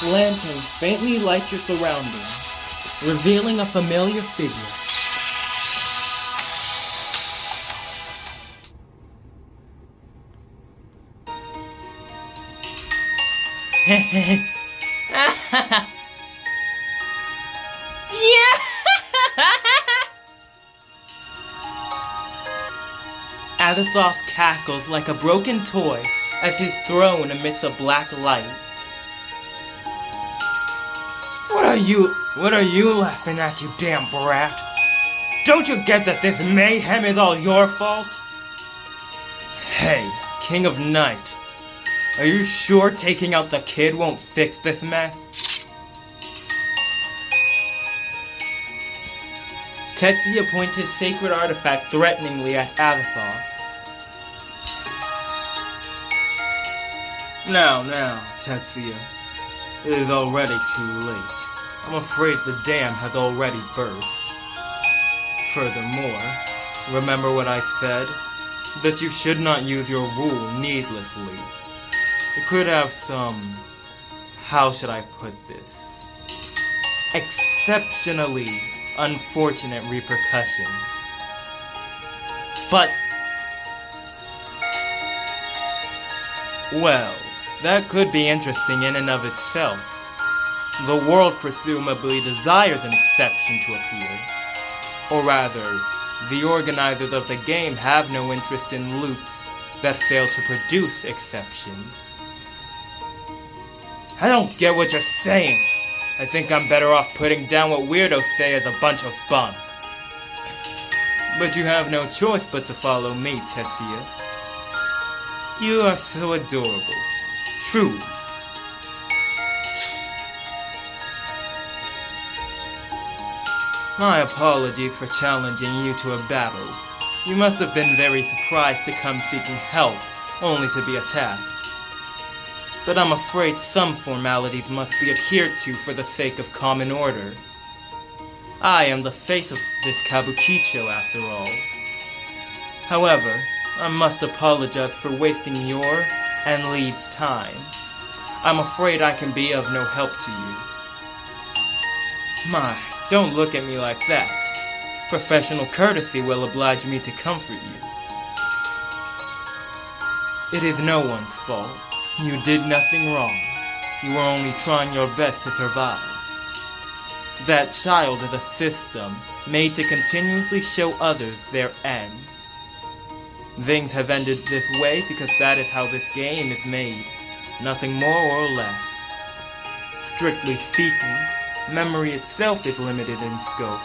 Lanterns faintly light your surroundings, revealing a familiar figure. Yeah! Yog-Sothoth cackles like a broken toy as he's thrown amidst the black light. What are you laughing at, you damn brat? Don't you get that this mayhem is all your fault? Hey, King of Night, are you sure taking out the kid won't fix this mess? Tetsuya points his sacred artifact threateningly at Yog-Sothoth. Now, Tetsuya. It is already too late. I'm afraid the dam has already burst. Furthermore, remember what I said? That you should not use your rule needlessly. It could have some... how should I put this? Exceptionally unfortunate repercussions. But... well, that could be interesting in and of itself. The world presumably desires an exception to appear. Or rather, the organizers of the game have no interest in loops that fail to produce exceptions. I don't get what you're saying. I think I'm better off putting down what weirdos say as a bunch of bunk. But you have no choice but to follow me, Tetsuya. You are so adorable. Truly. My apologies for challenging you to a battle. You must have been very surprised to come seeking help, only to be attacked. But I'm afraid some formalities must be adhered to for the sake of common order. I am the face of this kabukicho, after all. However, I must apologize for wasting your and Lee's time. I'm afraid I can be of no help to you. My, don't look at me like that. Professional courtesy will oblige me to comfort you. It is no one's fault. You did nothing wrong. You were only trying your best to survive. That child is a system made to continuously show others their end. Things have ended this way because that is how this game is made, nothing more or less. Strictly speaking, memory itself is limited in scope.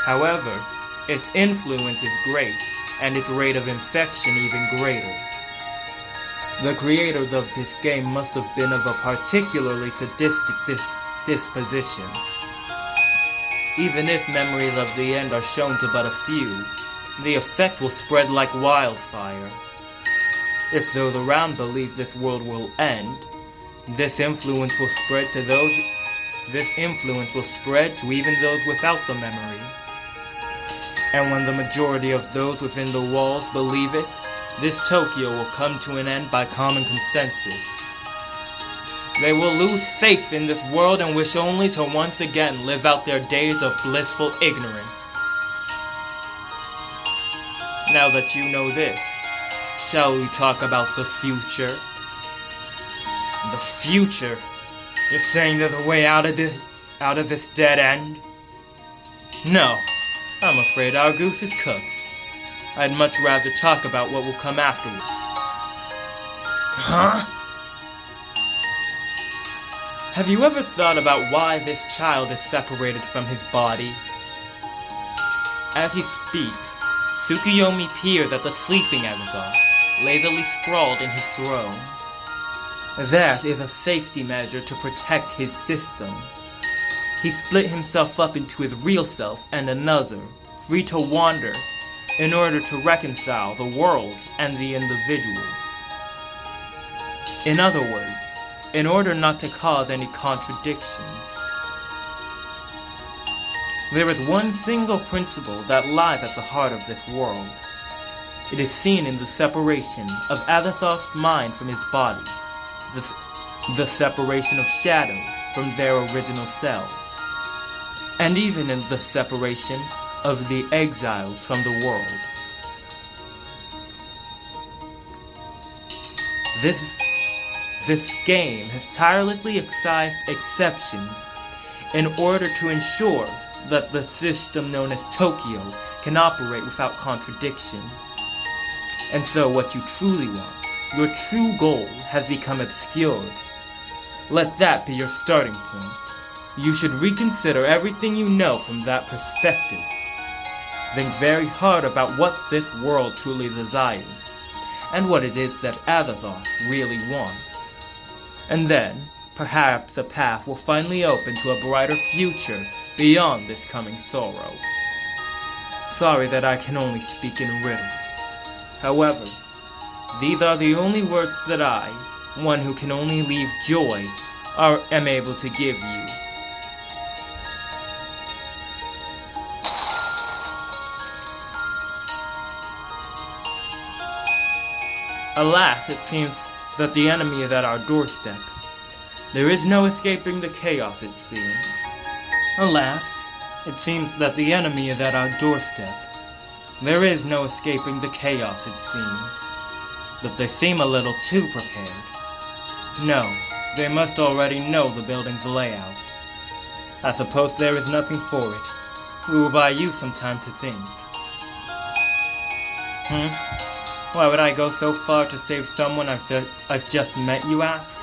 However, its influence is great, and its rate of infection even greater. The creators of this game must have been of a particularly sadistic disposition. Even if memories of the end are shown to but a few, the effect will spread like wildfire. If those around believe this world will end, this influence will spread to even those without the memory. And when the majority of those within the walls believe it, this Tokyo will come to an end by common consensus. They will lose faith in this world and wish only to once again live out their days of blissful ignorance. Now that you know this, shall we talk about the future? The future? You're saying there's a way out of this dead end? No, I'm afraid our goose is cooked. I'd much rather talk about what will come afterward. Huh? Have you ever thought about why this child is separated from his body? As he speaks, Tsukuyomi peers at the sleeping Yog-Sothoth, lazily sprawled in his throne. That is a safety measure to protect his system. He split himself up into his real self and another, free to wander, in order to reconcile the world and the individual. In other words, in order not to cause any contradictions. There is one single principle that lies at the heart of this world. It is seen in the separation of Yog-Sothoth's mind from his body. the separation of shadows from their original selves, and even in the separation of the exiles from the world. This game has tirelessly excised exceptions in order to ensure that the system known as Tokyo can operate without contradiction. And so what you truly want, your true goal, has become obscured. Let that be your starting point. You should reconsider everything you know from that perspective. Think very hard about what this world truly desires, and what it is that Azathoth really wants. And then, perhaps a path will finally open to a brighter future beyond this coming sorrow. Sorry that I can only speak in riddles. However, these are the only words that I, one who can only leave joy, am able to give you. Alas, it seems that the enemy is at our doorstep. There is no escaping the chaos, it seems. Alas, it seems that the enemy is at our doorstep. There is no escaping the chaos, it seems. But they seem a little too prepared. No, they must already know the building's layout. I suppose there is nothing for it. We will buy you some time to think. Why would I go so far to save someone I've just met, you ask?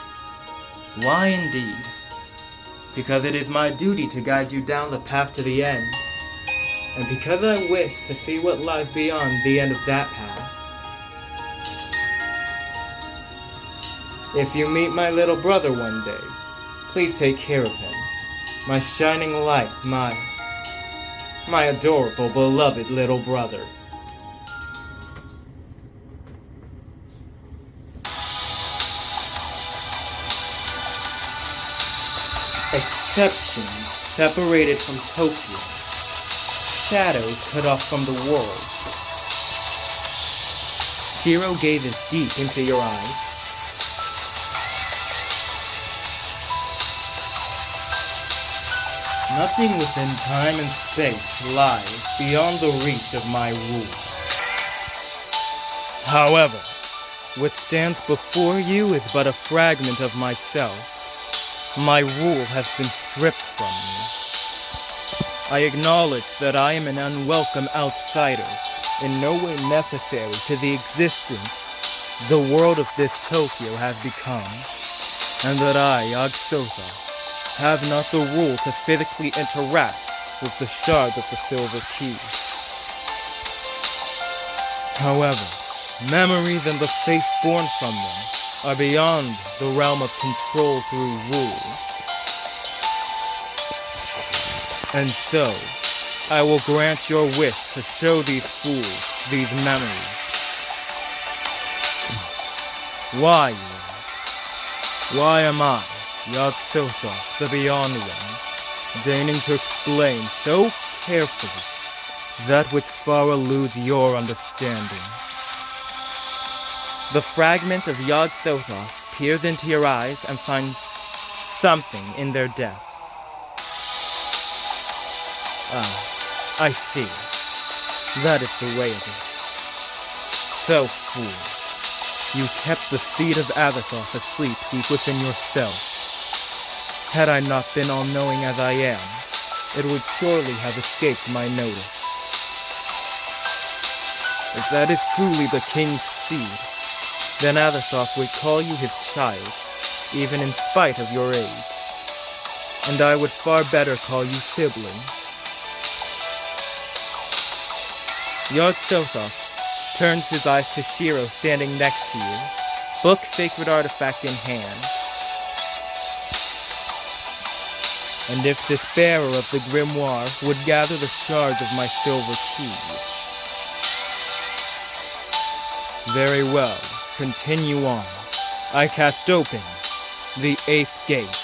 Why indeed? Because it is my duty to guide you down the path to the end. And because I wish to see what lies beyond the end of that path. If you meet my little brother one day, please take care of him. My shining light, my adorable, beloved little brother. Exception separated from Tokyo. Shadows cut off from the world. Shiro gazes deep into your eyes. Nothing within time and space lies beyond the reach of my rule. However, what stands before you is but a fragment of myself. My rule has been stripped from me. I acknowledge that I am an unwelcome outsider, in no way necessary to the existence the world of this Tokyo has become, and that I, Yog-Sothoth, have not the rule to physically interact with the shards of the silver keys. However, memories and the faith born from them are beyond the realm of control through rule. And so, I will grant your wish to show these fools these memories. Why, you ask? Why am I, Yog-Sothoth, the Beyond One, deigning to explain so carefully that which far eludes your understanding? The fragment of Yog-Sothoth peers into your eyes and finds something in their depths. Ah, I see. That is the way of it. So, fool, you kept the seed of Azathoth asleep deep within yourself. Had I not been all-knowing as I am, it would surely have escaped my notice. If that is truly the king's seed, then Azathoth would call you his child, even in spite of your age. And I would far better call you sibling. Yog-Sothoth turns his eyes to Shiro standing next to you, book sacred artifact in hand. And if this bearer of the grimoire would gather the shards of my silver keys. Very well, continue on. I cast open the 8th gate.